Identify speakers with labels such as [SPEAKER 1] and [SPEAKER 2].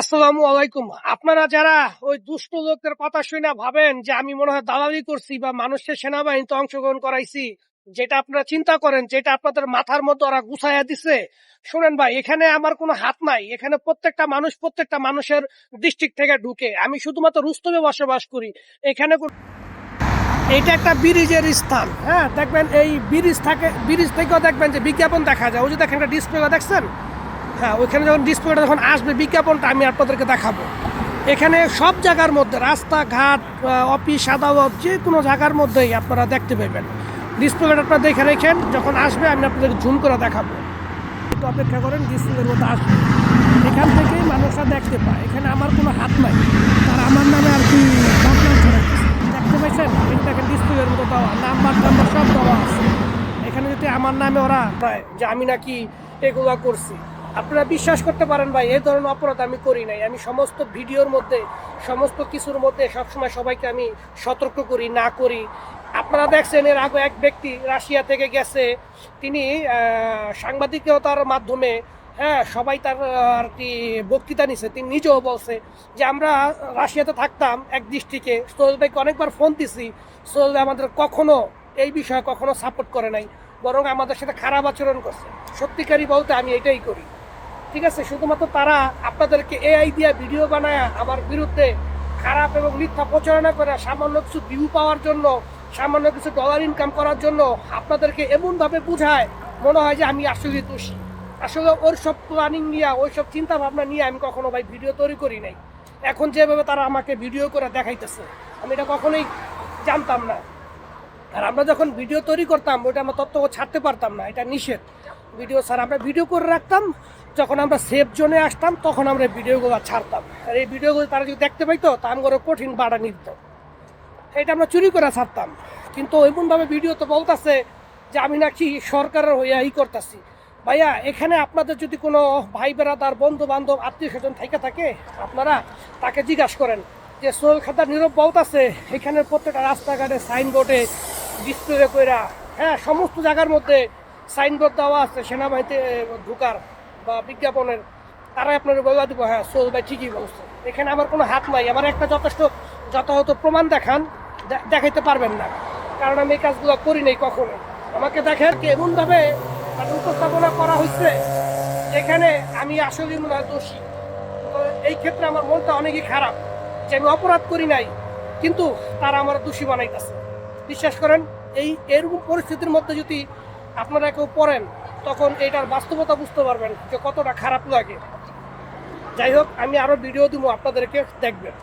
[SPEAKER 1] আসসালামু আলাইকুম। আপনারা যারা ওই দুষ্ট লোকদের কথা শুনে ভাবেন যে আমি মনে হয় দালালি করছি বা মানুষকে সেনাবাহিনীতে অংশগ্রহণ করাইছি, যেটা আপনারা চিন্তা করেন, যেটা আপনাদের মাথার মধ্যে ওরা গুছাইয়া দিছে, শুনেন ভাই, এখানে আমার কোনো হাত নাই। এখানে প্রত্যেকটা মানুষের ডিস্ট্রিক্ট থেকে ঢুকে। আমি শুধুমাত্র রুস্তমে বসবাস করি। এখানে এইটা একটা ব্রিজের স্থান। হ্যাঁ, দেখবেন এই ব্রিজ থেকেও দেখবেন যে বিজ্ঞাপন দেখা যায়। ওই যে দেখেন একটা ডিসপ্লে দেখছেন। হ্যাঁ, ওইখানে যখন ডিসপ্লেটা যখন আসবে বিজ্ঞাপনটা আমি আপনাদেরকে দেখাবো। এখানে সব জায়গার মধ্যে রাস্তাঘাট, অফিস, আদালত, যে কোনো জায়গার মধ্যেই আপনারা দেখতে পাবেন। ডিসপ্লেটা আপনারা দেখে রেখেন, যখন আসবে আমি আপনাদেরকে জুম করে দেখাবো। একটু অপেক্ষা করেন, ডিসপ্লের মধ্যে আসবে। এখান থেকেই মানুষরা দেখতে পায়। এখানে আমার কোনো হাত নাই, আর আমার নামে আর কি বদনাম ছড়াচ্ছে। দেখতে পাইছেন? এই দেখেন ডিসপ্লের মতো দেওয়া নাম্বার সব দেওয়া আছে। এখানে যদি আমার নামে ওরা পায় যে আমি নাকি এগুলা করছি, আপনারা বিশ্বাস করতে পারেন ভাই, এই ধরনের অপরাধ আমি করি নাই। আমি সমস্ত ভিডিওর মধ্যে, সমস্ত কিছুর মধ্যে সবসময় সবাইকে আমি সতর্ক করি, না করি। আপনারা দেখছেন এর আগে এক ব্যক্তি রাশিয়া থেকে গেছে, তিনি সাংবাদিকতার মাধ্যমে, হ্যাঁ, সবাই তার আর কি বক্তৃতা নিছে। তিনি নিজেও বলছে যে আমরা রাশিয়াতে থাকতাম এক ডিস্ট্রিক্টে, সোহেল ভাইকে অনেকবার ফোন দিছি, সোহেল ভাই আমাদের কখনো এই বিষয়ে কখনো সাপোর্ট করে নাই, বরং আমাদের সাথে খারাপ আচরণ করছে। সত্যিকারই বলতে আমি এটাই করি। ঠিক আছে, শুধুমাত্র তারা আপনাদেরকে এআই দিয়া ভিডিও বানায় আমার বিরুদ্ধে খারাপ এবং মিথ্যা প্রচারণা করে সামান্য কিছু ভিউ পাওয়ার জন্য, সামান্য কিছু ডলার ইনকাম করার জন্য আপনাদেরকে এমনভাবে বুঝায় মনে হয় যে আমি আসলে দোষী। আসলে ওর সব প্ল্যানিং নিয়ে, ওই সব চিন্তা ভাবনা নিয়ে আমি কখনো ভাই ভিডিও তৈরি করি নাই। এখন যেভাবে তারা আমাকে ভিডিও করে দেখাইতেছে, আমি এটা কখনোই জানতাম না। আর আমরা যখন ভিডিও তৈরি করতাম, ওইটা আমরা তথ্য ছাড়তে পারতাম না, এটা নিষেধ। ভিডিও ছাড়া আমরা ভিডিও করে রাখতাম, যখন আমরা সেফ জোনে আসতাম তখন আমরা ভিডিওগুলো ছাড়তাম। আর এই ভিডিওগুলো তারা যদি দেখতে পাইতো তা আমাকে কঠিন বাড়া নিত। এটা আমরা চুরি করে ছাড়তাম। কিন্তু এমনভাবে ভিডিও তো বলতেছে যে আমি নাকি সরকারের হইয়া করতেছি। ভাইয়া, এখানে আপনাদের যদি কোনো ভাই বেড়াদার, বন্ধু বান্ধব, আত্মীয় স্বজন থেকে থাকে, আপনারা তাকে জিজ্ঞাসা করেন যে সোহেল খাদ্দার নীরব বলতেছে এখানে প্রত্যেকটা রাস্তাঘাটে সাইনবোর্ডে ডিসপ্লে কইরা, হ্যাঁ, সমস্ত জায়গার মধ্যে সাইনবোর্ড দেওয়া আছে সেনাবাহিনীতে ঢুকার বা বিজ্ঞাপনের। তারাই আপনার বলে দিব হ্যাঁ সোহেল ভাই ঠিকই বলছে। এখানে আমার কোনো হাত নাই। আমার একটা যথাযথ প্রমাণ দেখান, দেখাইতে পারবেন না, কারণ আমি এই কাজগুলো করি নাই কখনো। আমাকে দেখেন কি এমনভাবে উপস্থাপনা করা হয়েছে যেখানে আমি আসলে মনে হয় দোষী। তো এই ক্ষেত্রে আমার মনটা অনেকই খারাপ যে আমি অপরাধ করি নাই, কিন্তু তারা আমার দোষী বানাইতেছে। বিশ্বাস করেন, এরকম পরিস্থিতির মধ্যে যদি আপনারা কেউ পড়েন, তখন এটার বাস্তবতা বুঝতে পারবেন যে কতটা খারাপ লাগে। যাই হোক, আমি আরো ভিডিও দিব, আপনাদেরকে দেখবেন।